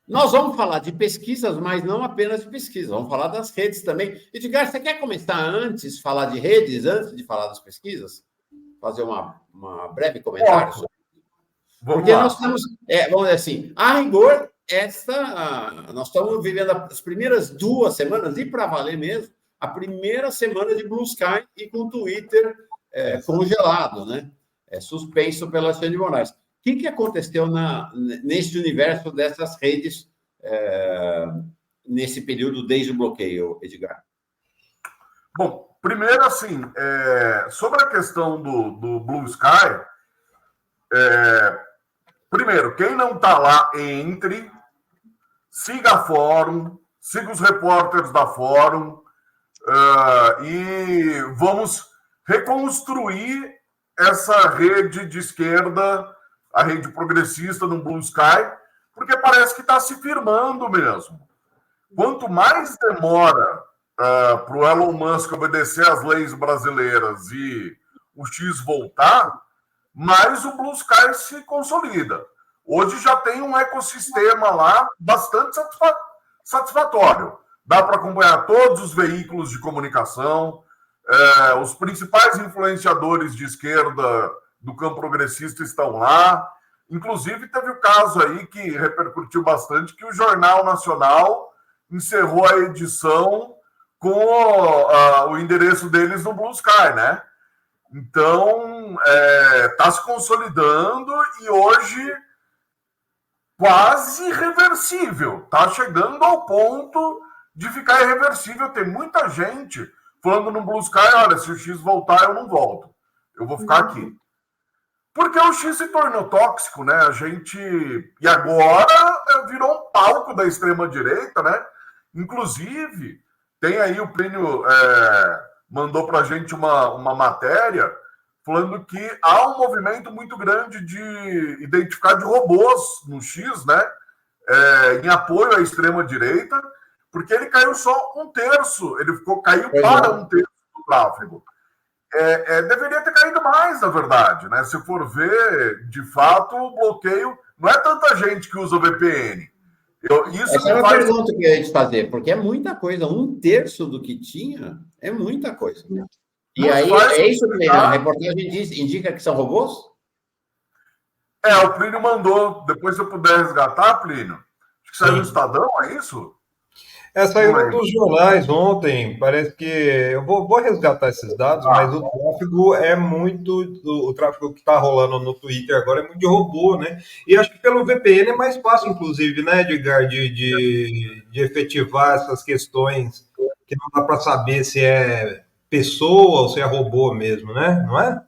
Nós vamos falar de pesquisas, mas não apenas de pesquisa, vamos falar das redes também. Edgar, você quer começar antes, falar de redes, antes de falar das pesquisas? Fazer uma breve comentário Ótimo. sobre isso? Vamos Porque lá. nós temos, vamos dizer assim, a rigor, nós estamos vivendo as primeiras 2 semanas, e para valer mesmo, a primeira semana de Blue Sky e com o Twitter congelado, né? Suspenso pela Alexandre de Moraes. O que aconteceu nesse universo dessas redes nesse período desde o bloqueio, Edgar? Bom, primeiro, assim, sobre a questão do Blue Sky, primeiro, quem não está lá, entre, siga a Fórum, siga os repórteres da Fórum, e vamos reconstruir essa rede de esquerda, a rede progressista no Blue Sky, porque parece que está se firmando mesmo. Quanto mais demora para o Elon Musk obedecer às leis brasileiras e o X voltar, mais o Blue Sky se consolida. Hoje já tem um ecossistema lá bastante satisfatório. Dá para acompanhar todos os veículos de comunicação, os principais influenciadores de esquerda do campo progressista estão lá. Inclusive, teve o caso aí que repercutiu bastante, que o Jornal Nacional encerrou a edição com o endereço deles no Blue Sky, né? Então, está se consolidando e hoje quase irreversível. Está chegando ao ponto de ficar irreversível. Tem muita gente falando no Blue Sky, olha, se o X voltar, eu não volto. Eu vou ficar aqui. Porque o X se tornou tóxico, né? A gente... E agora virou um palco da extrema-direita, né? Inclusive, tem aí o Plínio mandou para a gente uma matéria falando que há um movimento muito grande de identificar de robôs no X, né? Em apoio à extrema-direita, porque ele caiu só 1/3, ele caiu para 1/3 do tráfego. Deveria ter caído mais, na verdade, né? Se for ver, de fato, o bloqueio não é tanta gente que usa o VPN. Essa é uma pergunta que eu ia te fazer, porque é muita coisa. 1/3 do que tinha é muita coisa. E aí, é isso que a reportagem indica que são robôs? O Plínio mandou. Depois, se eu puder resgatar, Plínio. Acho que saiu no Estadão, é isso? Saiu num dos jornais ontem. Parece que... Eu vou resgatar esses dados, mas o tráfego é muito... O tráfego que está rolando no Twitter agora é muito de robô, né? E acho que pelo VPN é mais fácil, inclusive, né, Edgar, de efetivar essas questões que não dá para saber se é pessoa ou se é robô mesmo, né? Não é?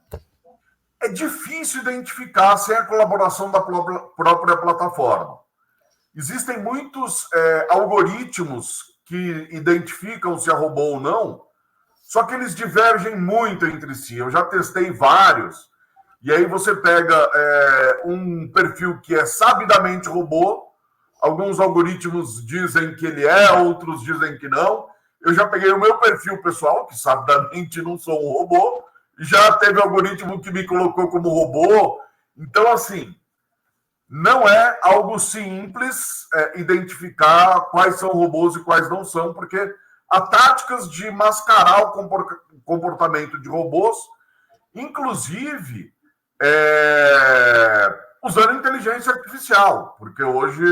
É difícil identificar sem a colaboração da própria plataforma. Existem muitos algoritmos que identificam se é robô ou não, só que eles divergem muito entre si. Eu já testei vários, e aí você pega um perfil que é sabidamente robô, alguns algoritmos dizem que ele é, outros dizem que não. Eu já peguei o meu perfil pessoal, que sabidamente não sou um robô, já teve algoritmo que me colocou como robô. Então, assim, não é algo simples identificar quais são robôs e quais não são, porque há táticas de mascarar o comportamento de robôs, inclusive usando inteligência artificial, porque hoje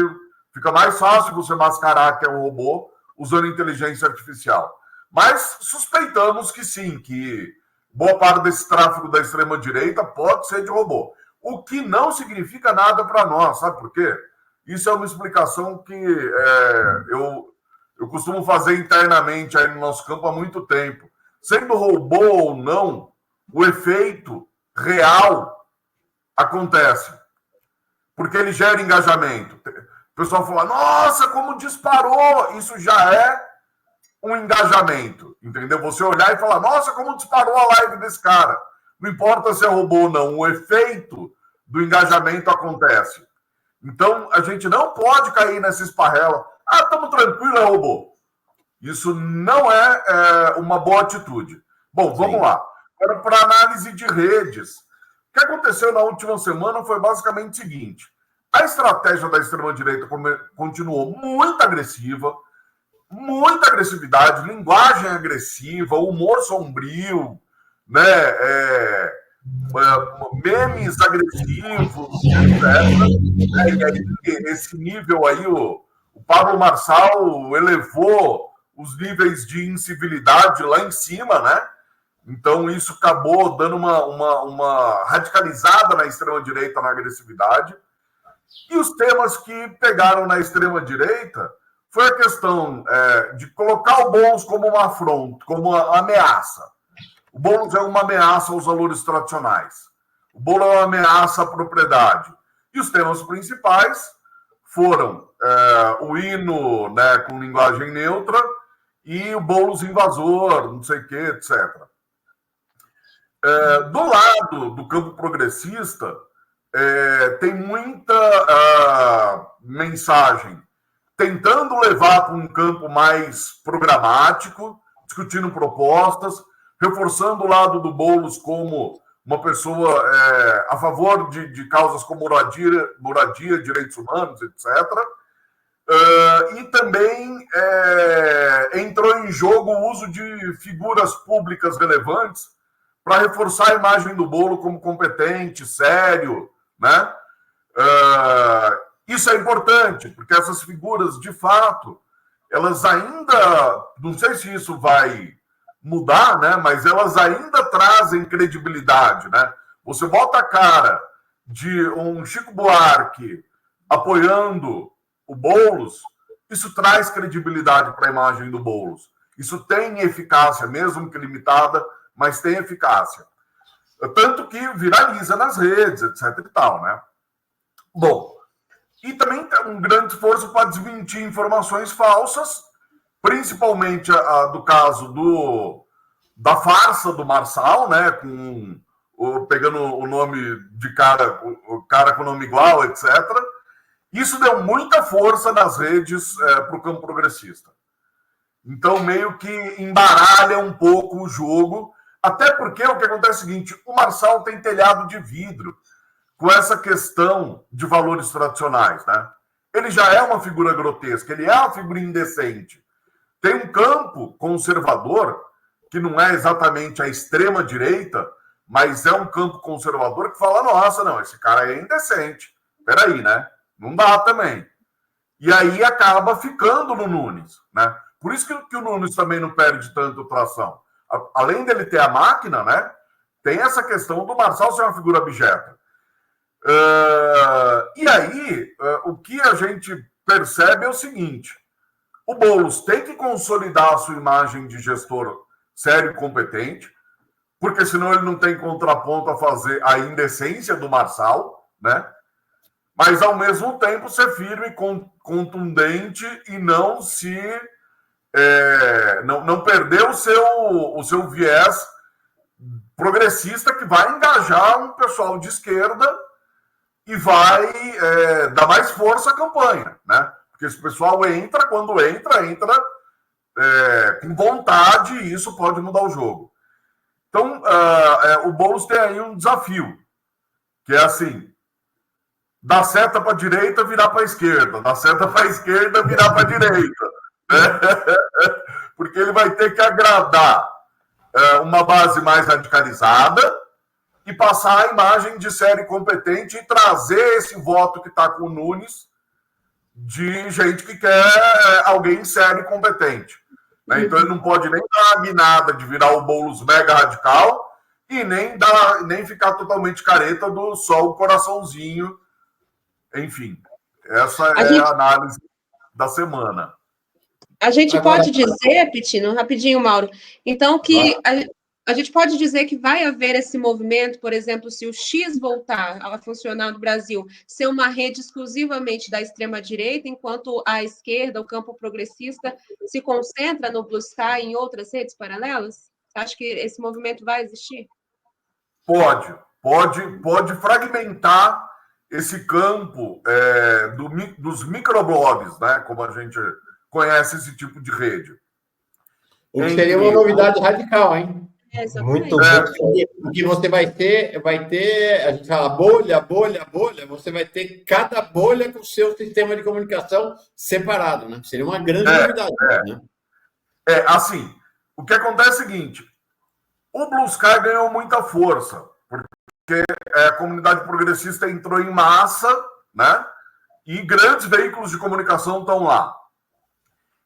fica mais fácil você mascarar que é um robô usando inteligência artificial. Mas suspeitamos que sim, que boa parte desse tráfego da extrema-direita pode ser de robô. O que não significa nada para nós, sabe por quê? Isso é uma explicação que eu costumo fazer internamente aí no nosso campo há muito tempo. Sendo robô ou não, o efeito real acontece. Porque ele gera engajamento. O pessoal fala, nossa, como disparou! Isso já é um engajamento, entendeu? Você olhar e falar, nossa, como disparou a live desse cara. Não importa se é robô ou não, o efeito do engajamento acontece. Então, a gente não pode cair nessa esparrela. Ah, estamos tranquilo, é robô. Isso não é uma boa atitude. Bom, vamos lá. Agora, para análise de redes. O que aconteceu na última semana foi basicamente o seguinte. A estratégia da extrema-direita continuou muita agressividade, linguagem agressiva, humor sombrio, né? Memes agressivos, etc. E aí, esse nível aí, o Pablo Marçal elevou os níveis de incivilidade lá em cima, né? Então, isso acabou dando uma radicalizada na extrema-direita, na agressividade. E os temas que pegaram na extrema-direita foi a questão de colocar o Boulos como uma afronta, como uma ameaça. O Boulos é uma ameaça aos valores tradicionais. O Boulos é uma ameaça à propriedade. E os temas principais foram o hino, né, com linguagem neutra e o Boulos invasor, não sei o quê, etc. Do lado do campo progressista, tem muita mensagem tentando levar para um campo mais programático, discutindo propostas, reforçando o lado do Boulos como uma pessoa a favor de causas como moradia, direitos humanos, etc. E também entrou em jogo o uso de figuras públicas relevantes para reforçar a imagem do Boulos como competente, sério, né? Isso é importante, porque essas figuras, de fato, elas ainda, não sei se isso vai mudar, né? Mas elas ainda trazem credibilidade, né? Você bota a cara de um Chico Buarque apoiando o Boulos, isso traz credibilidade para a imagem do Boulos. Isso tem eficácia, mesmo que limitada, mas tem eficácia. Tanto que viraliza nas redes, etc. e tal, né? Bom, e também tem um grande esforço para desmentir informações falsas, principalmente do caso da farsa do Marçal, né? Pegando o nome de o cara com nome igual, etc. Isso deu muita força nas redes para o campo progressista. Então, meio que embaralha um pouco o jogo, até porque o que acontece é o seguinte, o Marçal tem telhado de vidro com essa questão de valores tradicionais, né? Ele já é uma figura grotesca, ele é uma figura indecente. Tem um campo conservador, que não é exatamente a extrema-direita, mas é um campo conservador que fala, nossa, não, esse cara é indecente. Peraí, né? Não dá também. E aí acaba ficando no Nunes, né? Por isso que o Nunes também não perde tanto tração. Além dele ter a máquina, né? Tem essa questão do Marçal ser uma figura abjeta. E aí, o que a gente percebe é o seguinte: o Boulos tem que consolidar a sua imagem de gestor sério e competente, porque senão ele não tem contraponto a fazer a indecência do Marçal, né? Mas, ao mesmo tempo, ser firme e contundente e não não perder o seu viés progressista, que vai engajar um pessoal de esquerda e vai dar mais força à campanha, né? Porque esse pessoal quando entra com vontade, e isso pode mudar o jogo. Então, o Boulos tem aí um desafio, que é assim: dar seta para a direita, virar para a esquerda. Dar seta para a esquerda, virar para a direita. Porque ele vai ter que agradar uma base mais radicalizada e passar a imagem de sério competente e trazer esse voto que está com o Nunes de gente que quer alguém sério e competente. Né? Então ele não pode nem dar a guinada de virar o Boulos mega radical e nem ficar totalmente careta do só o coraçãozinho. Enfim, essa é a análise da semana. A gente pode dizer, Pitino, rapidinho, Mauro, então que a gente pode dizer que vai haver esse movimento, por exemplo, se o X voltar a funcionar no Brasil, ser uma rede exclusivamente da extrema-direita, enquanto a esquerda, o campo progressista, se concentra no Blue Sky e em outras redes paralelas? Você acha que esse movimento vai existir? Pode fragmentar esse campo dos microblogs, né? Como a gente conhece esse tipo de rede. O que seria uma novidade radical, hein? Muito Porque você vai ter, a gente fala bolha, você vai ter cada bolha com o seu sistema de comunicação separado, né? Seria uma grande novidade, né? Assim, o que acontece é o seguinte, o Blue Sky ganhou muita força, porque a comunidade progressista entrou em massa, né? E grandes veículos de comunicação estão lá.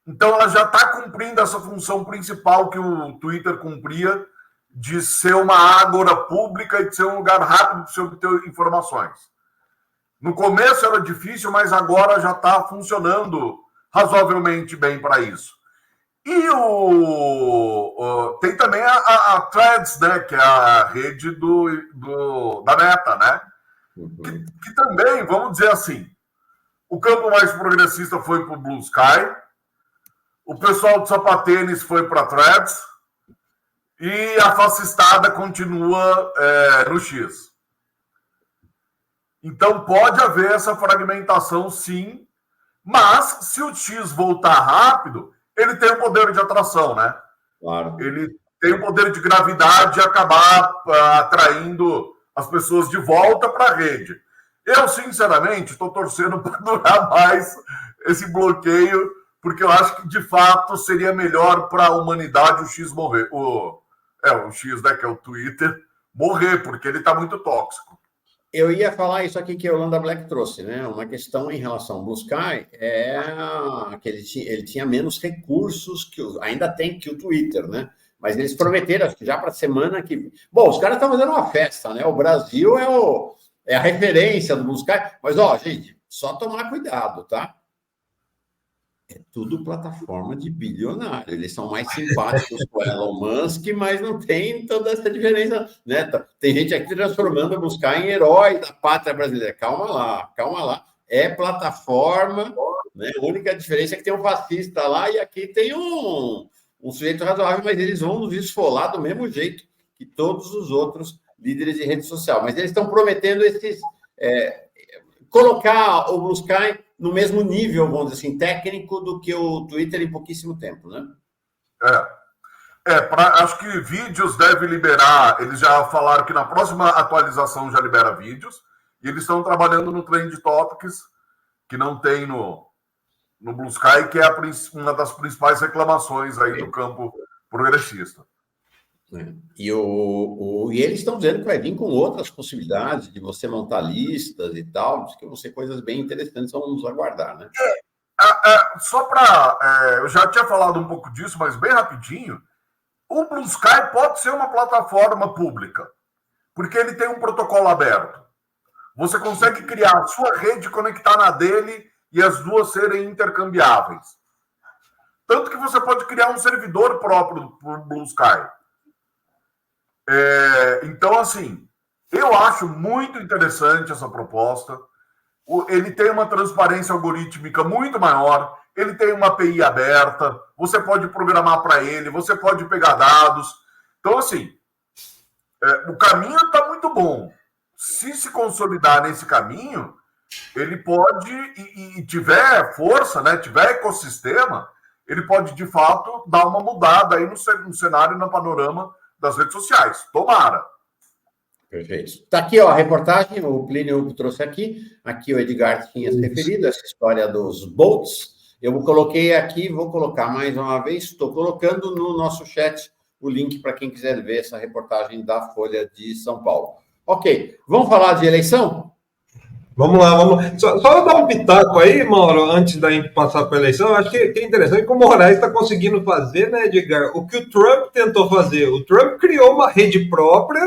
Então, ela já está cumprindo essa função principal que o Twitter cumpria, de ser uma ágora pública e de ser um lugar rápido para você obter informações. No começo era difícil, mas agora já está funcionando razoavelmente bem para isso. E tem também a Threads, né, que é a rede da Meta, né? Que também, vamos dizer assim, o campo mais progressista foi para o Blue Sky, o pessoal do sapatênis foi para a Threads, e a fascistada continua no X. Então, pode haver essa fragmentação, sim, mas se o X voltar rápido, ele tem o poder de atração, né? Claro. Ele tem o poder de gravidade e acabar atraindo as pessoas de volta para a rede. Eu, sinceramente, estou torcendo para durar mais esse bloqueio, porque eu acho que, de fato, seria melhor para a humanidade o X morrer. O X, né, que é o Twitter, morrer, porque ele está muito tóxico. Eu ia falar isso aqui que a Yolanda Black trouxe, né? Uma questão em relação ao Blue Sky é que ele tinha menos recursos ainda tem que o Twitter, né? Mas eles prometeram, acho que já para a semana que... Bom, os caras estão fazendo uma festa, né? O Brasil é a referência do Blue Sky. Mas, gente, só tomar cuidado, tá? É tudo plataforma de bilionário. Eles são mais simpáticos com o Elon Musk, mas não tem toda essa diferença, né? Tem gente aqui transformando o Blue Sky em herói da pátria brasileira. Calma lá. É plataforma, né? A única diferença é que tem um fascista lá e aqui tem um sujeito razoável, mas eles vão nos esfolar do mesmo jeito que todos os outros líderes de rede social. Mas eles estão prometendo colocar o Blue Sky no mesmo nível, vamos dizer assim, técnico do que o Twitter em pouquíssimo tempo, né? Acho que vídeos deve liberar, eles já falaram que na próxima atualização já libera vídeos, e eles estão trabalhando no Trend Topics, que não tem no Blue Sky, que é uma das principais reclamações aí do campo progressista. E eles estão dizendo que vai vir com outras possibilidades de você montar listas e tal, que vão ser coisas bem interessantes, vamos aguardar, né? Só para... eu já tinha falado um pouco disso, mas bem rapidinho, o Blue Sky pode ser uma plataforma pública, porque ele tem um protocolo aberto. Você consegue criar a sua rede, conectar na dele e as duas serem intercambiáveis. Tanto que você pode criar um servidor próprio para o Blue Sky. Então, assim, eu acho muito interessante essa proposta. Ele tem uma transparência algorítmica muito maior, ele tem uma API aberta, você pode programar para ele, você pode pegar dados. Então, assim, o caminho está muito bom. Se consolidar nesse caminho, ele pode, e tiver força, né, tiver ecossistema, ele pode, de fato, dar uma mudada aí no cenário, no panorama das redes sociais. Tomara. Perfeito. Está aqui a reportagem, o Plínio trouxe aqui o Edgar tinha se referido, essa história dos bots. Eu coloquei aqui, vou colocar mais uma vez, estou colocando no nosso chat o link para quem quiser ver essa reportagem da Folha de São Paulo. Ok, vamos falar de eleição? Vamos lá. Só dar um pitaco aí, Mauro, antes da gente passar para a eleição. Eu acho que é interessante que o Moraes está conseguindo fazer, né, Edgar, o que o Trump tentou fazer. O Trump criou uma rede própria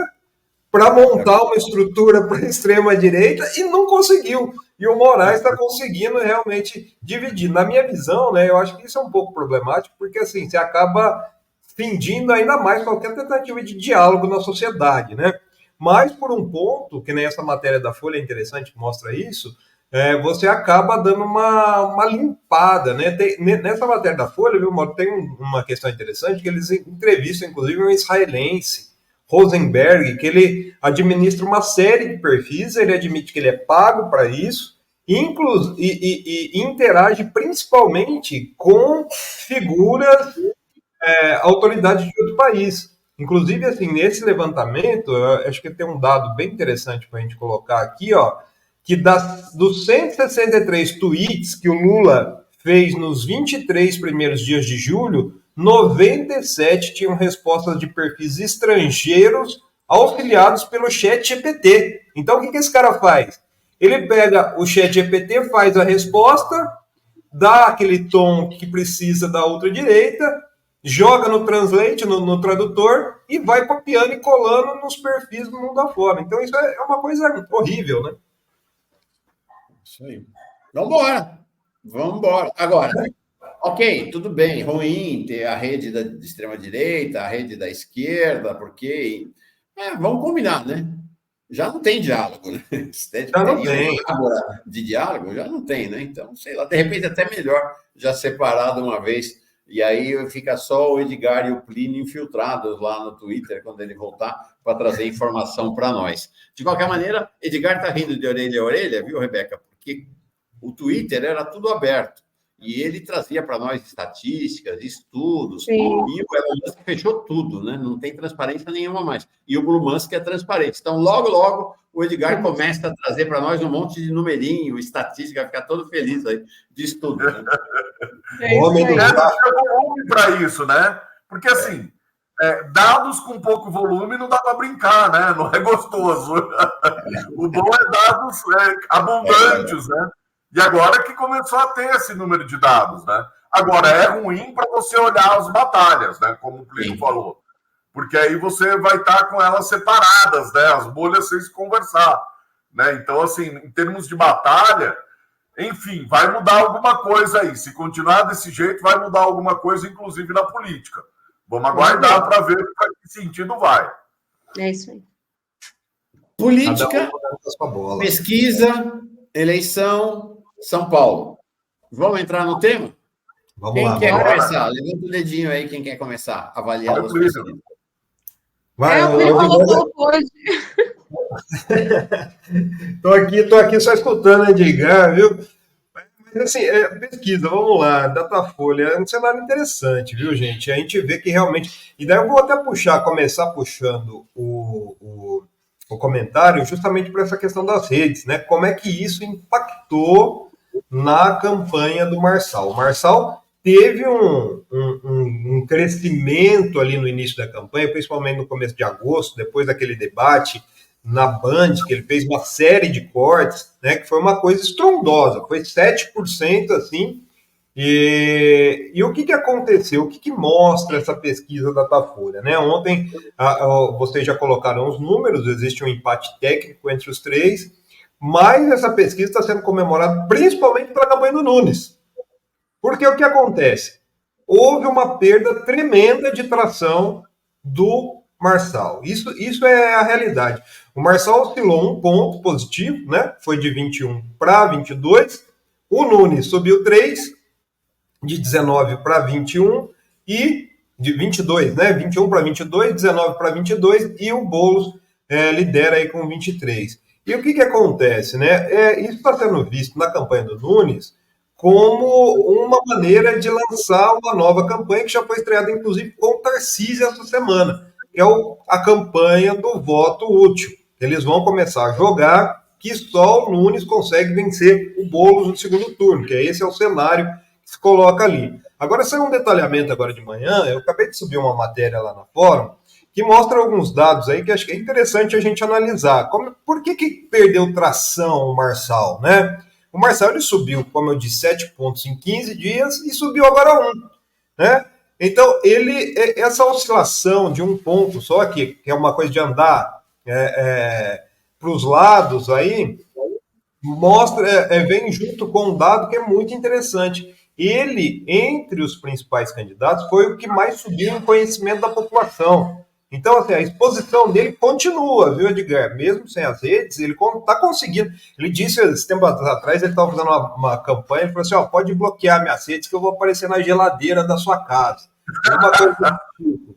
para montar uma estrutura para a extrema-direita e não conseguiu. E o Moraes está conseguindo realmente dividir. Na minha visão, né, eu acho que isso é um pouco problemático, porque assim, você acaba fingindo ainda mais qualquer tentativa de diálogo na sociedade, né? Mas, por um ponto, que nem essa matéria da Folha é interessante, que mostra isso, você acaba dando uma limpada, né? Nessa matéria da Folha, viu, Mauro, tem uma questão interessante, que eles entrevistam, inclusive, um israelense, Rosenberg, que ele administra uma série de perfis, ele admite que ele é pago para isso, e interage principalmente com figuras, autoridades de outro país. Inclusive, assim, nesse levantamento, eu acho que tem um dado bem interessante para a gente colocar aqui, ó, que dos 163 tweets que o Lula fez nos 23 primeiros dias de julho, 97 tinham respostas de perfis estrangeiros auxiliados pelo ChatGPT. Então, o que esse cara faz? Ele pega o ChatGPT, faz a resposta, dá aquele tom que precisa da outra direita, joga no Translate, no tradutor, e vai copiando e colando nos perfis do mundo afora. Então, isso é uma coisa horrível, né? Isso aí. Vamos embora. Agora, ok, tudo bem, ruim ter a rede de extrema-direita, a rede da esquerda, porque... vamos combinar, né? Já não tem diálogo, né? Já não tem. Agora, de diálogo, já não tem, né? Então, sei lá, de repente até melhor já separado uma vez, e aí fica só o Edgar e o Plínio infiltrados lá no Twitter, quando ele voltar, para trazer informação para nós. De qualquer maneira, Edgar está rindo de orelha a orelha, viu, Rebeca? Porque o Twitter era tudo aberto. E ele trazia para nós estatísticas, estudos, Sim. E o Elon Musk fechou tudo, né? Não tem transparência nenhuma mais. E o Blue Musk é transparente. Então, logo, o Edgar começa a trazer para nós um monte de numerinho, estatística, vai ficar todo feliz aí de estudo. Né? Homem do volume para isso, né? Porque, assim, dados com pouco volume não dá para brincar, né? Não é gostoso. O bom é dados abundantes, né? E agora que começou a ter esse número de dados, né? Agora, é ruim para você olhar as batalhas, né? Como o Plínio falou. Porque aí você vai estar com elas separadas, né? As bolhas sem se conversar. Né? Então, assim, em termos de batalha, enfim, vai mudar alguma coisa aí. Se continuar desse jeito, vai mudar alguma coisa, inclusive na política. Vamos aguardar para ver para que sentido vai. É isso aí. Política, pesquisa, eleição... São Paulo. Vamos entrar no tema? Vamos lá. Quem quer começar? Levanta o dedinho aí, quem quer começar avaliando as pesquisas. O Plínio falou hoje. Tô aqui só escutando a Edgar, viu? Mas, assim, pesquisa, vamos lá, Datafolha, é um cenário interessante, viu, gente? A gente vê que realmente... E daí eu vou até começar puxando o comentário justamente para essa questão das redes, né? Como é que isso impactou na campanha do Marçal. O Marçal teve um crescimento ali no início da campanha, principalmente no começo de agosto, depois daquele debate na Band, que ele fez uma série de cortes, né, que foi uma coisa estrondosa, foi 7%, assim, e o que aconteceu? O que mostra essa pesquisa da Datafolha? Né? Ontem, vocês já colocaram os números, existe um empate técnico entre os três, mas essa pesquisa está sendo comemorada principalmente pela campanha do Nunes. Porque o que acontece? Houve uma perda tremenda de tração do Marçal. Isso é a realidade. O Marçal oscilou um ponto positivo, né? Foi de 21 para 22. O Nunes subiu 3, de 19 para 21, e de 22, né? 21 para 22, 19 para 22, e o Boulos lidera aí com 23. E o que acontece, né? Isso está sendo visto na campanha do Nunes como uma maneira de lançar uma nova campanha que já foi estreada, inclusive, com o Tarcísio essa semana, que é a campanha do voto útil. Eles vão começar a jogar que só o Nunes consegue vencer o Boulos no segundo turno, que esse é o cenário que se coloca ali. Agora, saiu um detalhamento agora de manhã, eu acabei de subir uma matéria lá na Fórum, que mostra alguns dados aí que acho que é interessante a gente analisar. Por que perdeu tração o Marçal, né? O Marçal ele subiu, como eu disse, 7 pontos em 15 dias e subiu agora 1, né? Então, essa oscilação de um ponto só, que é uma coisa de andar para os lados aí, vem junto com um dado que é muito interessante. Ele, entre os principais candidatos, foi o que mais subiu em conhecimento da população. Então, assim, a exposição dele continua, viu, Edgar? Mesmo sem as redes, ele está conseguindo. Ele disse, esse tempo atrás, ele estava fazendo uma campanha, ele falou assim, pode bloquear minhas redes que eu vou aparecer na geladeira da sua casa. Uma coisa do tipo.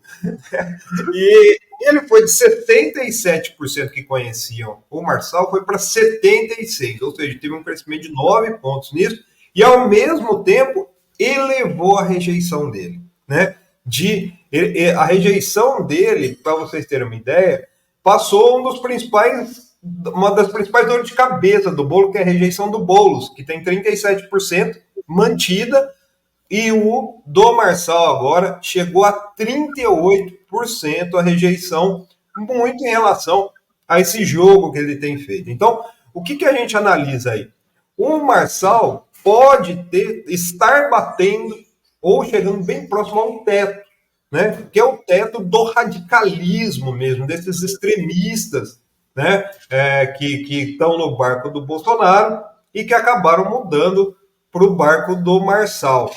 E ele foi de 77% que conheciam o Marçal, foi para 76%, ou seja, teve um crescimento de 9 pontos nisso, e ao mesmo tempo elevou a rejeição dele, né? A rejeição dele, para vocês terem uma ideia, passou uma das principais dores de cabeça do Boulos, que é a rejeição do Boulos, que tem 37% mantida, e o do Marçal agora chegou a 38% a rejeição, muito em relação a esse jogo que ele tem feito. Então, o que a gente analisa aí? O Marçal pode estar batendo ou chegando bem próximo a um teto, né? Que é o teto do radicalismo mesmo, desses extremistas, né? Que estão no barco do Bolsonaro e que acabaram mudando para o barco do Marçal.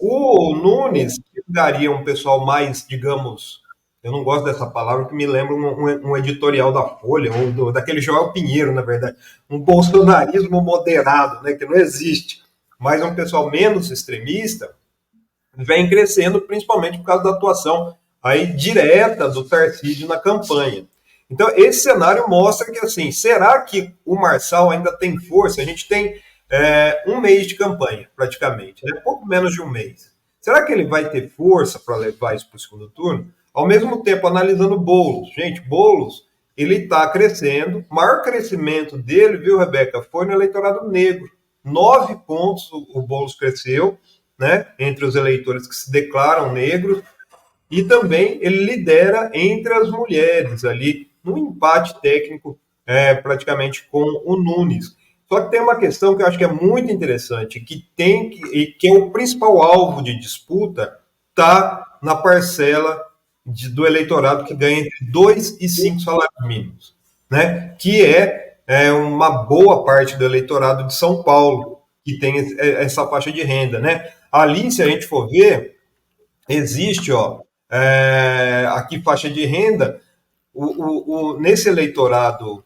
O Nunes daria um pessoal mais, digamos, eu não gosto dessa palavra, que me lembra um editorial da Folha, daquele Joel Pinheiro, na verdade, um bolsonarismo moderado, né, que não existe, mas um pessoal menos extremista, vem crescendo principalmente por causa da atuação aí direta do Tarcísio na campanha. Então, esse cenário mostra que, assim, será que o Marçal ainda tem força? A gente tem um mês de campanha, praticamente, né? Pouco menos de um mês. Será que ele vai ter força para levar isso para o segundo turno? Ao mesmo tempo, analisando Boulos. Gente, Boulos, ele está crescendo. O maior crescimento dele, viu, Rebeca, foi no eleitorado negro. 9 pontos o Boulos cresceu, né, entre os eleitores que se declaram negros. E também ele lidera entre as mulheres ali, num empate técnico praticamente com o Nunes. Só que tem uma questão que eu acho que é muito interessante, que é o principal alvo de disputa, está na parcela do eleitorado que ganha entre 2 e 5 salários mínimos, né? Que é uma boa parte do eleitorado de São Paulo, que tem essa faixa de renda, né? Ali, se a gente for ver, existe, aqui faixa de renda, nesse eleitorado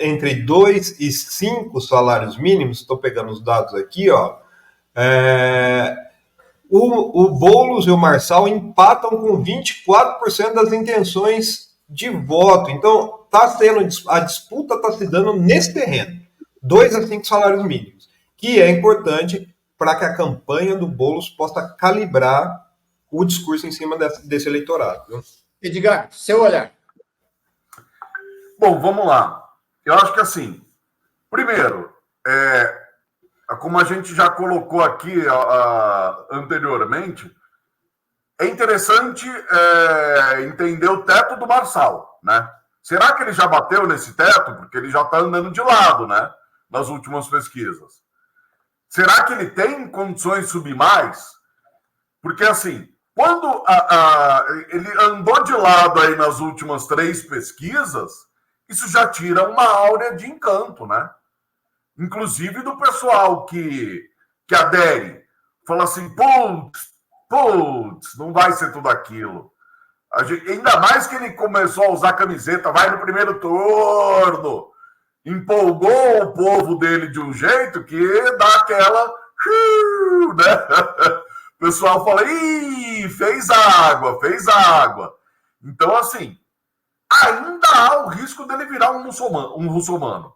entre 2 e 5 salários mínimos, estou pegando os dados aqui, o Boulos e o Marçal empatam com 24% das intenções de voto. Então, a disputa está se dando nesse terreno, 2 a 5 salários mínimos, que é importante para que a campanha do Boulos possa calibrar o discurso em cima desse eleitorado. Viu? Edgar, seu olhar. Bom, vamos lá. Eu acho que, assim, primeiro, como a gente já colocou aqui anteriormente, é interessante entender o teto do Marçal, né? Será que ele já bateu nesse teto? Porque ele já está andando de lado, né? Nas últimas pesquisas. Será que ele tem condições de subir mais? Porque, assim, quando ele andou de lado aí nas últimas 3 pesquisas, isso já tira uma áurea de encanto, né? Inclusive do pessoal que adere. Fala assim, putz, não vai ser tudo aquilo. Ainda mais que ele começou a usar camiseta, vai no primeiro turno. Empolgou o povo dele de um jeito que dá aquela... né? O pessoal fala, ih, fez água. Então, assim, ainda há o risco dele virar um russomano.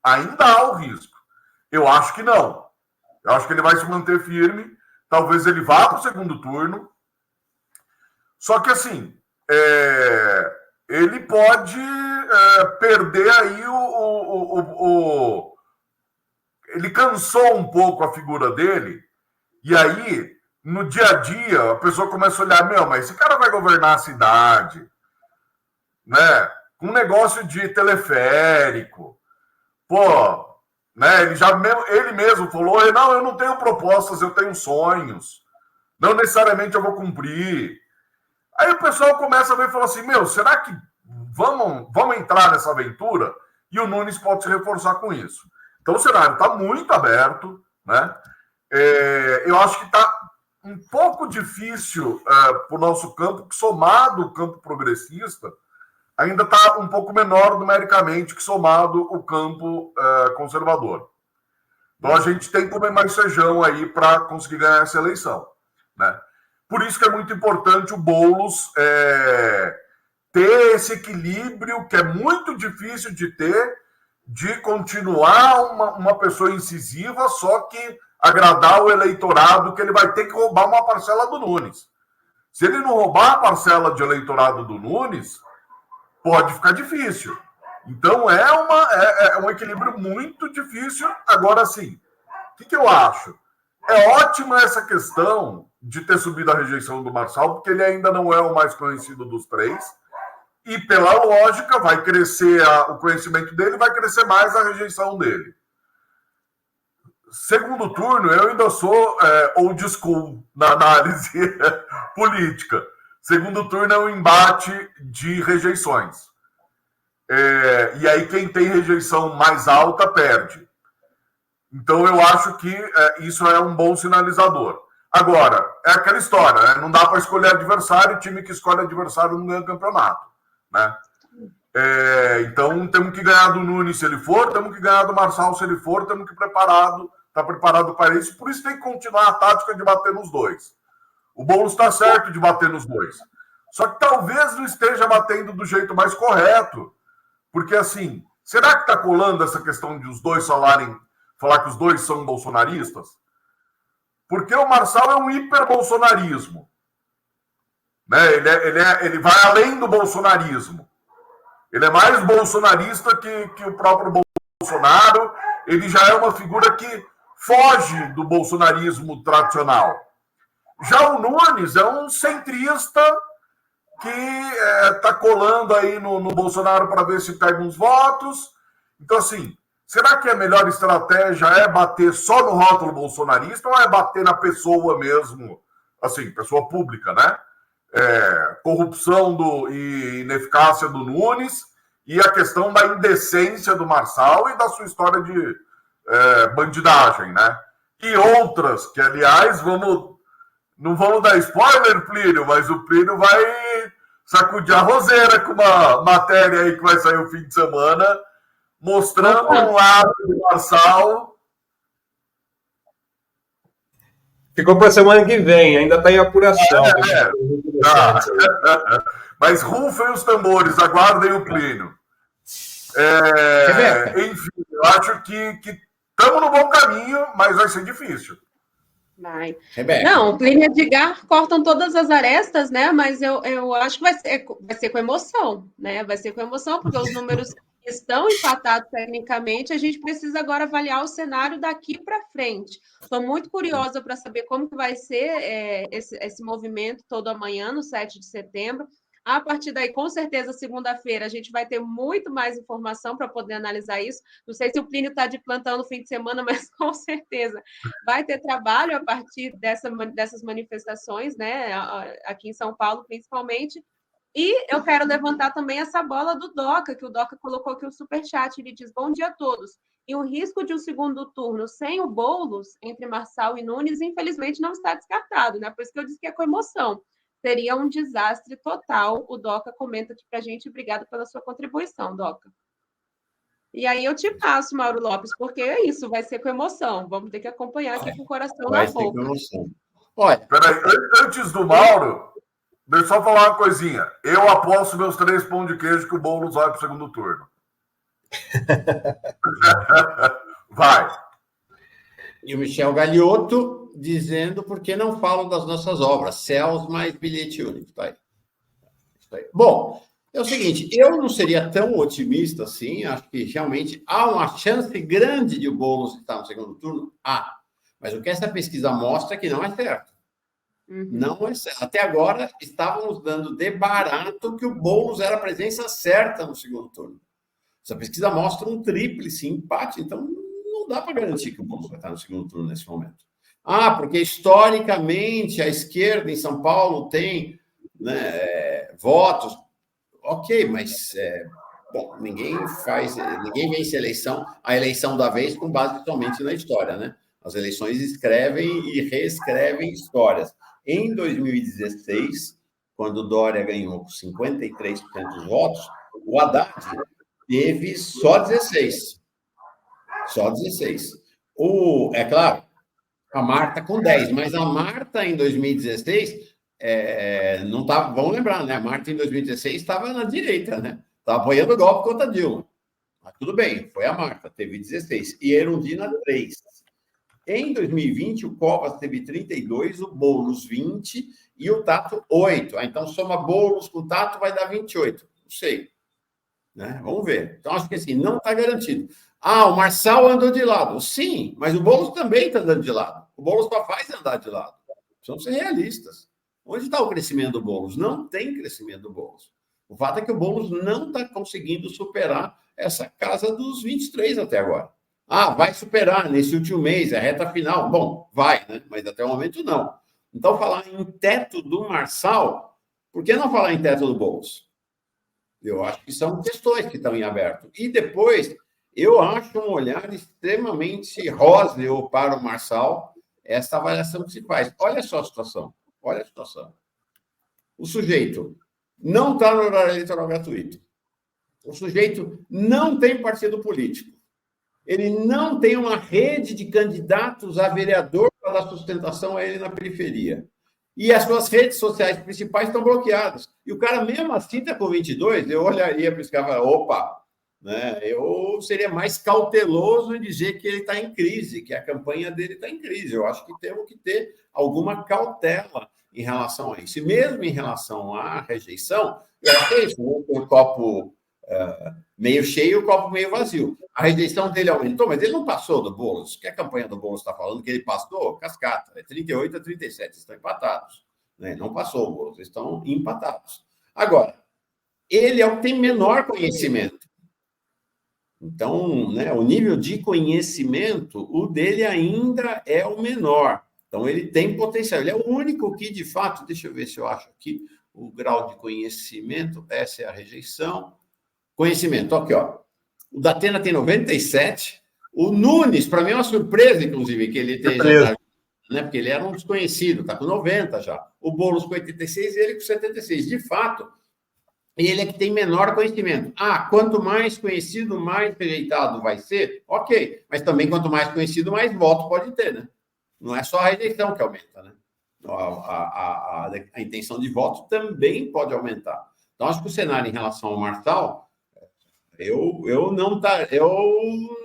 Ainda há o risco. Eu acho que não. Eu acho que ele vai se manter firme. Talvez ele vá para o segundo turno. Só que, assim, ele pode perder aí ele cansou um pouco a figura dele. E aí, no dia a dia, a pessoa começa a olhar, mas esse cara vai governar a cidade, né? Com um negócio de teleférico. Pô, né? Ele mesmo falou, não, eu não tenho propostas, eu tenho sonhos. Não necessariamente eu vou cumprir. Aí o pessoal começa a ver e fala assim, será que vamos entrar nessa aventura? E o Nunes pode se reforçar com isso. Então o cenário está muito aberto, né? Eu acho que está um pouco difícil para o nosso campo, que somado o campo progressista, ainda está um pouco menor numericamente que somado o campo conservador. Então a gente tem que comer mais feijão aí para conseguir ganhar essa eleição, né? Por isso que é muito importante o Boulos ter esse equilíbrio que é muito difícil de ter, de continuar uma pessoa incisiva, só que agradar o eleitorado, que ele vai ter que roubar uma parcela do Nunes. Se ele não roubar a parcela de eleitorado do Nunes, pode ficar difícil. Então, é um equilíbrio muito difícil. Agora, sim, o que eu acho? É ótima essa questão de ter subido a rejeição do Marçal, porque ele ainda não é o mais conhecido dos três. E, pela lógica, vai crescer o conhecimento dele, vai crescer mais a rejeição dele. Segundo turno, eu ainda sou old school na análise política. Segundo turno é um embate de rejeições. E aí quem tem rejeição mais alta perde. Então eu acho que isso é um bom sinalizador. Agora, é aquela história, né? Não dá para escolher adversário, o time que escolhe adversário não ganha campeonato, né? Então temos que ganhar do Nunes se ele for, temos que ganhar do Marçal se ele for, temos que estar preparado para isso, por isso tem que continuar a tática de bater nos dois. O Boulos está certo de bater nos dois. Só que talvez não esteja batendo do jeito mais correto. Porque, assim, será que está colando essa questão de os dois falar que os dois são bolsonaristas? Porque o Marçal é um hiperbolsonarismo. Né? Ele vai além do bolsonarismo. Ele é mais bolsonarista que o próprio Bolsonaro. Ele já é uma figura que foge do bolsonarismo tradicional. Já o Nunes é um centrista que está colando aí no Bolsonaro para ver se pega uns votos. Então, assim, será que a melhor estratégia é bater só no rótulo bolsonarista ou é bater na pessoa mesmo, assim, pessoa pública, né? Corrupção e ineficácia do Nunes e a questão da indecência do Marçal e da sua história de bandidagem, né? E outras que, aliás, não vamos dar spoiler, Plínio, mas o Plínio vai sacudir a roseira com uma matéria aí que vai sair o fim de semana, mostrando um lado do Marçal. Ficou para a semana que vem, ainda está em apuração. Mas rufem os tambores, aguardem o Plínio. Enfim, eu acho que estamos no bom caminho, mas vai ser difícil. Vai. Não, o Plínio e Edgar cortam todas as arestas, né? Mas eu acho que vai ser com emoção, né? Vai ser com emoção, porque os números estão empatados tecnicamente. A gente precisa agora avaliar o cenário daqui para frente. Estou muito curiosa para saber como que vai ser esse movimento todo amanhã, no 7 de setembro. A partir daí, com certeza, segunda-feira, a gente vai ter muito mais informação para poder analisar isso. Não sei se o Plínio está de plantão no fim de semana, mas com certeza vai ter trabalho a partir dessas manifestações, né? Aqui em São Paulo, principalmente. E eu quero levantar também essa bola do Doca, que o Doca colocou aqui o superchat. Ele diz: bom dia a todos. E o risco de um segundo turno sem o Boulos, entre Marçal e Nunes, infelizmente não está descartado, né? Por isso que eu disse que é com emoção. Seria um desastre total. O Doca comenta aqui para a gente. Obrigada pela sua contribuição, Doca. E aí eu te passo, Mauro Lopes, porque é isso, vai ser com emoção. Vamos ter que acompanhar aqui com o coração na boca. Vai ser com emoção. Olha, peraí, antes do Mauro, deixa eu só falar uma coisinha. Eu aposto meus 3 pão de queijo que o Boulos vai para o segundo turno. Vai. E o Michel Galiotto dizendo por que não falam das nossas obras. Céus mais bilhete único. Tá aí. Isso aí. Bom, é o seguinte, eu não seria tão otimista assim. Acho que realmente há uma chance grande de o Boulos estar no segundo turno. Mas o que essa pesquisa mostra é que não é certo. Não é certo. Até agora, estávamos dando de barato que o Boulos era a presença certa no segundo turno. Essa pesquisa mostra um tríplice empate, então não dá para garantir que o Boulos vai estar no segundo turno nesse momento. Porque historicamente a esquerda em São Paulo tem, né, votos. Ok, mas ninguém vence a eleição da vez com base somente na história, né? As eleições escrevem e reescrevem histórias. Em 2016, quando Dória ganhou com 53% dos votos, o Haddad teve só 16. Só 16. É claro, a Marta com 10, mas a Marta em 2016 não estava. Vamos lembrar, né? A Marta em 2016 estava na direita, né? Estava apoiando o golpe contra Dilma. Mas tudo bem, foi a Marta, teve 16. E Erundina 3. Em 2020, o Covas teve 32, o Boulos 20 e o Tato 8. Então, soma Boulos com Tato, vai dar 28. Não sei. Né? Vamos ver. Então, acho que assim, não está garantido. O Marçal andou de lado. Sim, mas o Boulos também está andando de lado. O Boulos só faz andar de lado. Precisamos ser realistas. Onde está o crescimento do Boulos? Não tem crescimento do Boulos. O fato é que o Boulos não está conseguindo superar essa casa dos 23 até agora. Vai superar nesse último mês, é a reta final. Bom, vai, né? Mas até o momento não. Então, falar em teto do Marçal, por que não falar em teto do Boulos? Eu acho que são questões que estão em aberto. E depois, eu acho um olhar extremamente róseo para o Marçal, essa avaliação que se faz. Olha só a situação. Olha a situação. O sujeito não está no horário eleitoral gratuito. O sujeito não tem partido político. Ele não tem uma rede de candidatos a vereador para dar sustentação a ele na periferia. E as suas redes sociais principais estão bloqueadas. E o cara, mesmo assim, está com 22, eu olharia para esse cara e falaria, opa, né? Eu seria mais cauteloso em dizer que ele está em crise, que a campanha dele está em crise. Eu acho que temos que ter alguma cautela em relação a isso. E mesmo em relação à rejeição, eu acho que é isso, né? O copo meio cheio e o copo meio vazio. A rejeição dele aumentou, mas ele não passou do Boulos. O que a campanha do Boulos está falando que ele passou? Cascata. É 38 a 37, estão empatados. Né? Não passou o Boulos, estão empatados. Agora, ele é o que tem menor conhecimento. Então, né, o nível de conhecimento, o dele ainda é o menor. Então, ele tem potencial. Ele é o único que, de fato, deixa eu ver se eu acho aqui o grau de conhecimento, essa é a rejeição. Conhecimento, aqui, ó. O Datena tem 97. O Nunes, para mim é uma surpresa, inclusive, que ele esteja, né? Porque ele era um desconhecido, está com 90 já. O Boulos com 86 e ele com 76. De fato, ele é que tem menor conhecimento. Quanto mais conhecido, mais rejeitado vai ser? Ok. Mas também, quanto mais conhecido, mais voto pode ter, né? Não é só a rejeição que aumenta, né? A intenção de voto também pode aumentar. Então, acho que o cenário em relação ao Marçal, eu não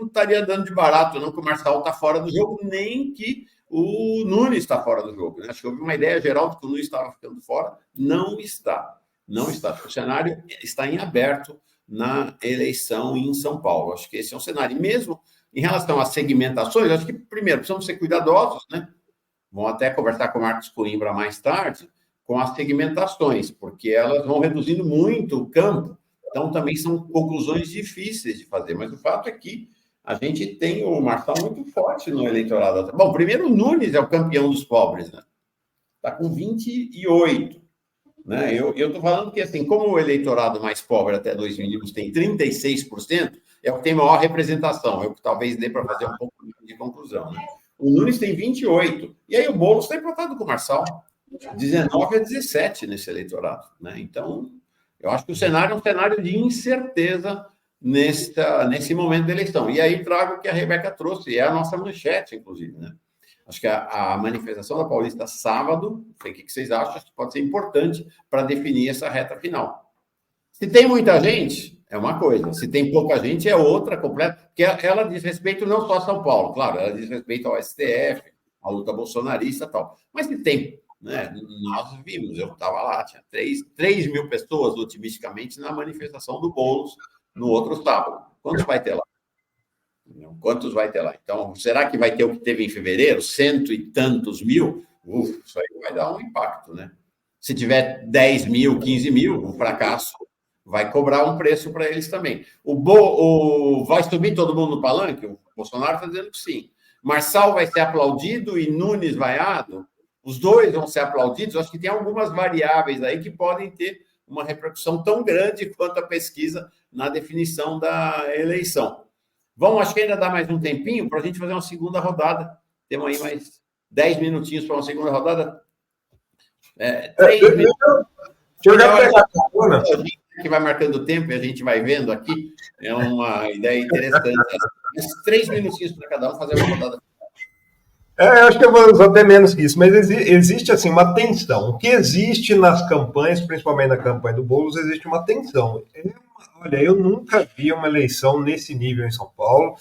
estaria dando de barato, não, que o Marçal está fora do jogo, nem que o Nunes está fora do jogo. Né? Acho que houve uma ideia geral de que o Nunes estava ficando fora. Não está. Não está. O cenário está em aberto na eleição em São Paulo. Acho que esse é um cenário. E mesmo em relação às segmentações, acho que, primeiro, precisamos ser cuidadosos, né? Vão até conversar com o Marcos Coimbra mais tarde, com as segmentações, porque elas vão reduzindo muito o campo. Então, também são conclusões difíceis de fazer. Mas o fato é que a gente tem o Marçal muito forte no eleitorado. Bom, primeiro, o Nunes é o campeão dos pobres, né? Está com 28. Né? Eu estou falando que, assim, como o eleitorado mais pobre até 2 milhões tem 36%, é o que tem maior representação. É o que talvez dê para fazer um pouco de conclusão. Né? O Nunes tem 28. E aí o Boulos está empatado com o Marçal. 19 a 17 nesse eleitorado. Né? Então, eu acho que o cenário é um cenário de incerteza nesse momento da eleição. E aí trago o que a Rebeca trouxe, é a nossa manchete, inclusive. Né? Acho que a manifestação da Paulista sábado, não sei o que vocês acham, acho que pode ser importante para definir essa reta final. Se tem muita gente, é uma coisa. Se tem pouca gente, é outra completa. Porque ela diz respeito não só a São Paulo, claro, ela diz respeito ao STF, à luta bolsonarista e tal. Mas se tem, né? Nós vimos, eu estava lá, tinha 3 mil pessoas, otimisticamente, na manifestação do Boulos no outro sábado. Quantos vai ter lá? Quantos vai ter lá? Então, será que vai ter o que teve em fevereiro? 100 e tantos mil? Isso aí vai dar um impacto, né? Se tiver 10 mil, 15 mil, o fracasso vai cobrar um preço para eles também. Vai subir todo mundo no palanque? O Bolsonaro está dizendo que sim. Marçal vai ser aplaudido e Nunes vaiado? Os dois vão ser aplaudidos? Acho que tem algumas variáveis aí que podem ter uma repercussão tão grande quanto a pesquisa na definição da eleição. Acho que ainda dá mais um tempinho para a gente fazer uma segunda rodada. Temos aí mais 10 minutinhos para uma segunda rodada. 3 minutos. Deixa eu já pegar a carona. Que vai marcando o tempo e a gente vai vendo aqui. É uma ideia interessante. 3 minutinhos para cada um fazer uma rodada. Eu acho que eu vou usar até menos que isso, mas existe assim uma tensão. O que existe nas campanhas, principalmente na campanha do Boulos, existe uma tensão. Olha, eu nunca vi uma eleição nesse nível em São Paulo.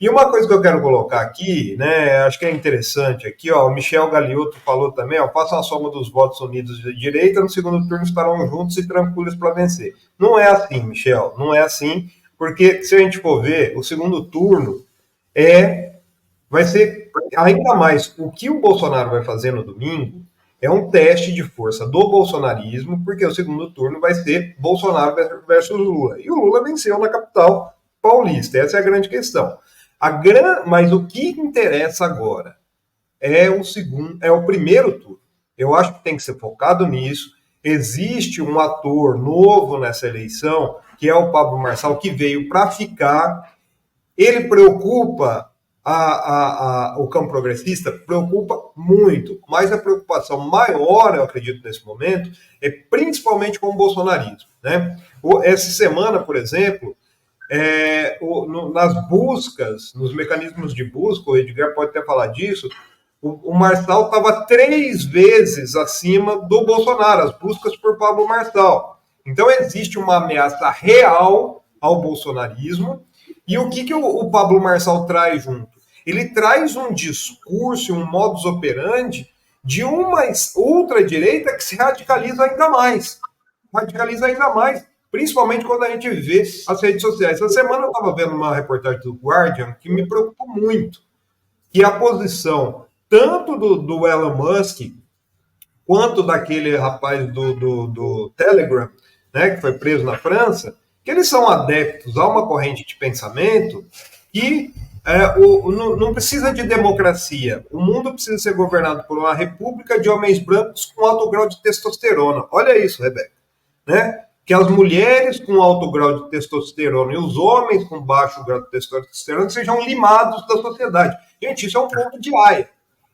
E uma coisa que eu quero colocar aqui, né, acho que é interessante aqui, ó, o Michel Galiotto falou também, ó, façam a soma dos votos unidos de direita, no segundo turno estarão juntos e tranquilos para vencer. Não é assim, Michel, não é assim, porque se a gente for ver, o segundo turno vai ser ainda mais, o que o Bolsonaro vai fazer no domingo é um teste de força do bolsonarismo, porque o segundo turno vai ser Bolsonaro versus Lula. E o Lula venceu na capital paulista, essa é a grande questão. Mas o que interessa agora é o primeiro turno. Eu acho que tem que ser focado nisso. Existe um ator novo nessa eleição, que é o Pablo Marçal, que veio para ficar. Ele preocupa o campo progressista, preocupa muito, mas a preocupação maior, eu acredito, nesse momento, é principalmente com o bolsonarismo, né? Essa semana, por exemplo, nas buscas, nos mecanismos de busca, o Edgar pode até falar disso, o Marçal estava 3 vezes acima do Bolsonaro, as buscas por Pablo Marçal. Então existe uma ameaça real ao bolsonarismo. E o que o Pablo Marçal traz junto? Ele traz um discurso, um modus operandi de uma ultradireita que se radicaliza ainda mais. Principalmente quando a gente vê as redes sociais. Essa semana eu estava vendo uma reportagem do Guardian que me preocupou muito, que a posição tanto do Elon Musk quanto daquele rapaz do Telegram, né, que foi preso na França, que eles são adeptos a uma corrente de pensamento que não precisa de democracia. O mundo precisa ser governado por uma república de homens brancos com alto grau de testosterona. Olha isso, Rebeca. Né? Que as mulheres com alto grau de testosterona e os homens com baixo grau de testosterona sejam limados da sociedade. Gente, isso é um ponto de aia.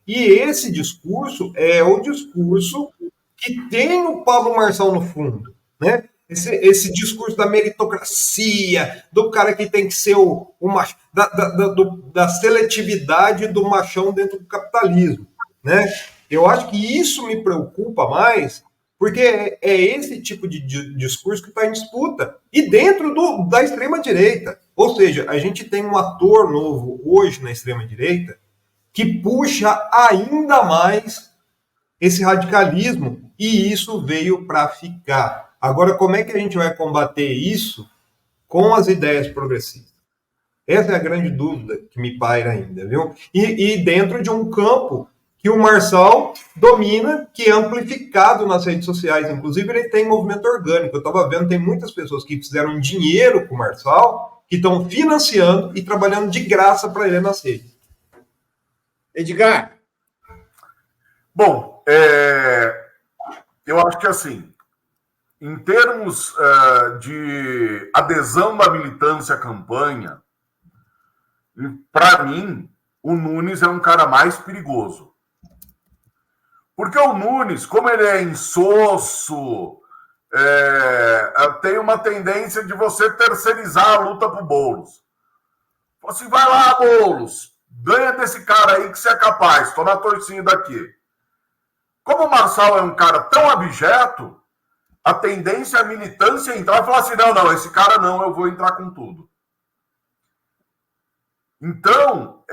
E esse discurso é o discurso que tem o Pablo Marçal no fundo, né? Esse discurso da meritocracia, do cara que tem que ser da seletividade do machão dentro do capitalismo, né? Eu acho que isso me preocupa mais, porque é esse tipo de discurso que está em disputa, e dentro da extrema-direita. Ou seja, a gente tem um ator novo hoje na extrema-direita que puxa ainda mais esse radicalismo, e isso veio para ficar. Agora, como é que a gente vai combater isso com as ideias progressistas? Essa é a grande dúvida que me paira ainda, viu? E dentro de um campo que o Marçal domina, que é amplificado nas redes sociais. Inclusive, ele tem movimento orgânico. Eu estava vendo, tem muitas pessoas que fizeram dinheiro com o Marçal, que estão financiando e trabalhando de graça para ele nas redes. Edgar. Bom, eu acho que assim, em termos de adesão da militância à campanha, para mim, o Nunes é um cara mais perigoso. Porque o Nunes, como ele é insosso, tem uma tendência de você terceirizar a luta pro Boulos. Fala assim, vai lá, Boulos, ganha desse cara aí que você é capaz, estou na torcida aqui. Como o Marçal é um cara tão abjeto, a tendência é a militância entrar e falar assim, não, esse cara não, eu vou entrar com tudo. Então,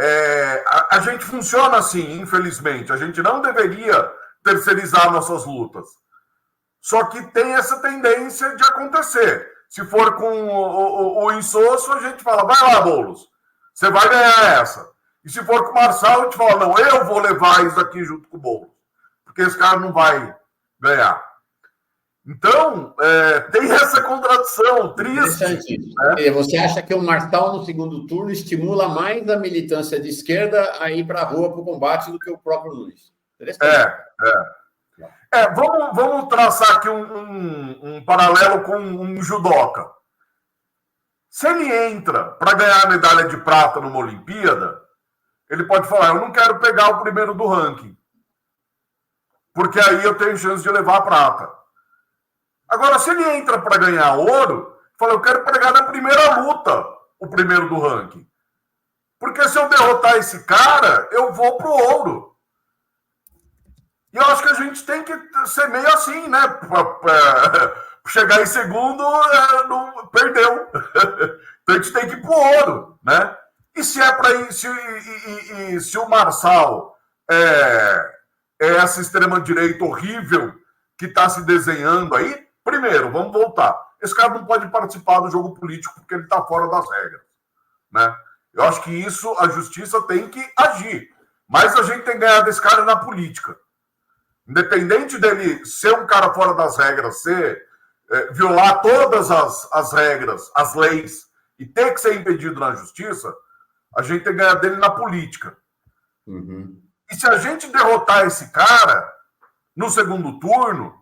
a gente funciona assim, infelizmente. A gente não deveria terceirizar nossas lutas. Só que tem essa tendência de acontecer. Se for com o insosso, a gente fala, vai lá, Boulos, você vai ganhar essa. E se for com o Marçal, a gente fala, não, eu vou levar isso aqui junto com o Boulos. Porque esse cara não vai ganhar. Então, tem essa contradição triste. Né? Você acha que o Marçal, no segundo turno, estimula mais a militância de esquerda a ir para a rua para o combate do que o próprio Nunes? Vamos traçar aqui um paralelo com um judoca. Se ele entra para ganhar a medalha de prata numa Olimpíada, ele pode falar, eu não quero pegar o primeiro do ranking, porque aí eu tenho chance de levar a prata. Agora, se ele entra para ganhar ouro, fala, eu quero pegar na primeira luta o primeiro do ranking. Porque se eu derrotar esse cara, eu vou pro ouro. E eu acho que a gente tem que ser meio assim, né? Chegar em segundo, não perdeu. Então a gente tem que ir pro ouro, né? E se é para ir, se o Marçal é essa extrema-direita horrível que está se desenhando aí, primeiro, vamos voltar. Esse cara não pode participar do jogo político porque ele está fora das regras, né? Eu acho que isso a justiça tem que agir. Mas a gente tem que ganhar desse cara na política. Independente dele ser um cara fora das regras, violar todas as regras, as leis, e ter que ser impedido na justiça, a gente tem que ganhar dele na política. Uhum. E se a gente derrotar esse cara no segundo turno,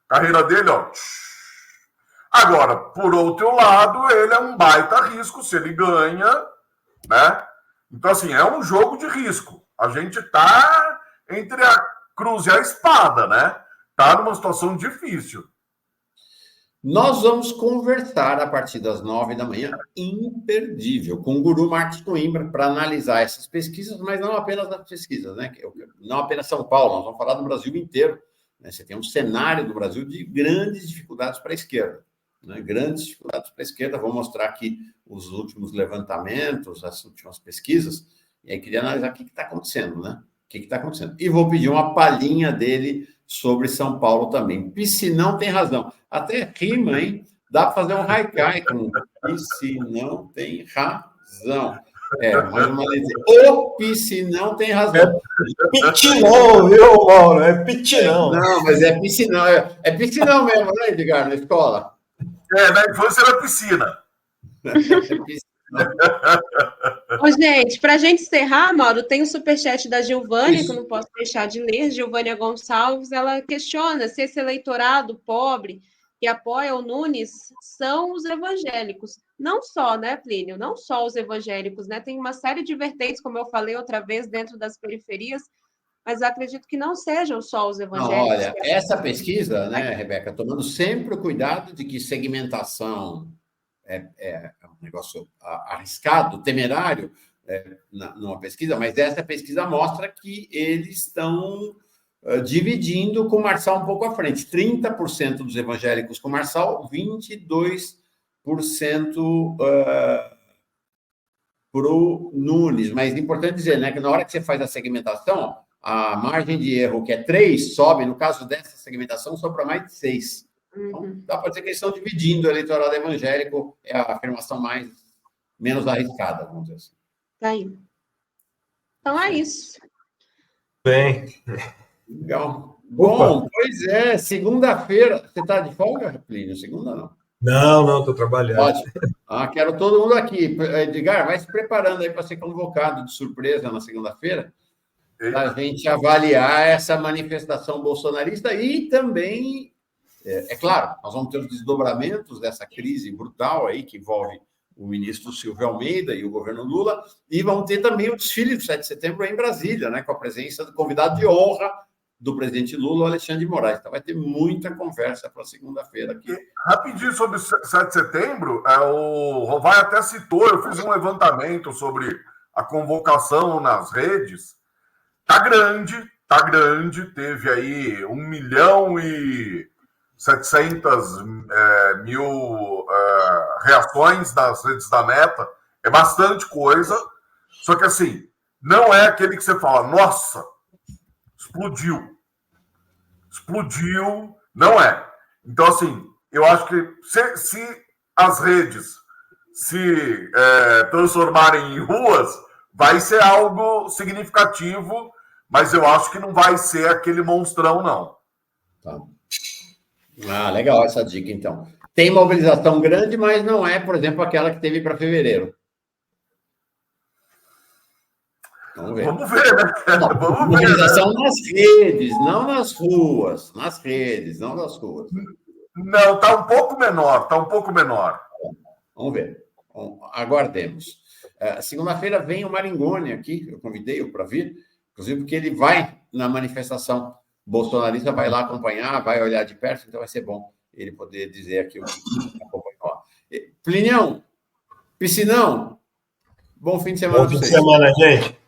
carreira dele, ó. Agora, por outro lado, ele é um baita risco se ele ganha, né? Então, assim, é um jogo de risco. A gente tá entre a cruz e a espada, né? Tá numa situação difícil. Nós vamos conversar a partir das 9 da manhã, imperdível, com o guru Marcos Coimbra, para analisar essas pesquisas, mas não apenas as pesquisas, né? Não apenas São Paulo, nós vamos falar do Brasil inteiro. Né? Você tem um cenário do Brasil de grandes dificuldades para a esquerda. Né? Grandes dificuldades para a esquerda. Vou mostrar aqui os últimos levantamentos, as últimas pesquisas, e aí queria analisar o que está acontecendo, né? O que está acontecendo. E vou pedir uma palhinha dele sobre São Paulo também. Piscinão tem razão. Até rima, hein? Dá para fazer um haikai com Piscinão tem razão. Mais uma letra. O Piscinão tem razão. Pitinão, viu, Mauro? É pitinão. Não, mas é piscinão. É piscinão mesmo, né, Edgar, na escola? Na infância era piscina. Ô, gente, para a gente encerrar, Mauro, tem o superchat da Gilvânia, que eu não posso deixar de ler. Gilvânia Gonçalves, ela questiona se esse eleitorado pobre que apoia o Nunes são os evangélicos. Não só, né, Plínio? Não só os evangélicos, né? Tem uma série de vertentes, como eu falei outra vez, dentro das periferias, mas eu acredito que não sejam só os evangélicos. Não, olha, essa pesquisa, né, Rebeca, tomando sempre o cuidado de que segmentação é um negócio arriscado, temerário, numa pesquisa, mas essa pesquisa mostra que eles estão dividindo com o Marçal um pouco à frente. 30% dos evangélicos com Marçal, 22% para o Nunes. Mas é importante dizer, né, que na hora que você faz a segmentação, a margem de erro, que é 3, sobe, no caso dessa segmentação, sobe para mais de 6. Então, dá para dizer que eles estão dividindo o eleitorado evangélico, é a afirmação menos arriscada, vamos dizer assim. Tá aí. Então é isso. Bem. Legal. Bom, pois é, segunda-feira. Você está de folga, Plínio? Segunda não? Não, estou trabalhando. Ótimo. Quero todo mundo aqui. Edgar, vai se preparando aí para ser convocado de surpresa na segunda-feira, para a gente avaliar essa manifestação bolsonarista e também. É claro, nós vamos ter os desdobramentos dessa crise brutal aí que envolve o ministro Silvio Almeida e o governo Lula, e vamos ter também o desfile do 7 de setembro em Brasília, né, com a presença do convidado de honra do presidente Lula, Alexandre de Moraes. Então vai ter muita conversa para segunda-feira aqui. Rapidinho sobre o 7 de setembro, o Rovai até citou, eu fiz um levantamento sobre a convocação nas redes. Tá grande, teve aí 1.700.000 reações das redes da Meta, é bastante coisa, só que assim, não é aquele que você fala, nossa, explodiu, não é. Então assim, eu acho que se as redes se transformarem em ruas, vai ser algo significativo, mas eu acho que não vai ser aquele monstrão, não. Tá. Legal essa dica, então. Tem mobilização grande, mas não é, por exemplo, aquela que teve para fevereiro. Vamos ver, né? Mobilização nas redes, não nas ruas. Nas redes, não nas ruas. Não, está um pouco menor, Vamos ver. Aguardemos. Segunda-feira vem o Maringoni aqui, eu convidei-o para vir, inclusive porque ele vai na manifestação bolsonarista, vai lá acompanhar, vai olhar de perto, então vai ser bom ele poder dizer aqui o que acompanhou. Plinião, Piscinão, bom fim de semana. Bom fim de semana, gente.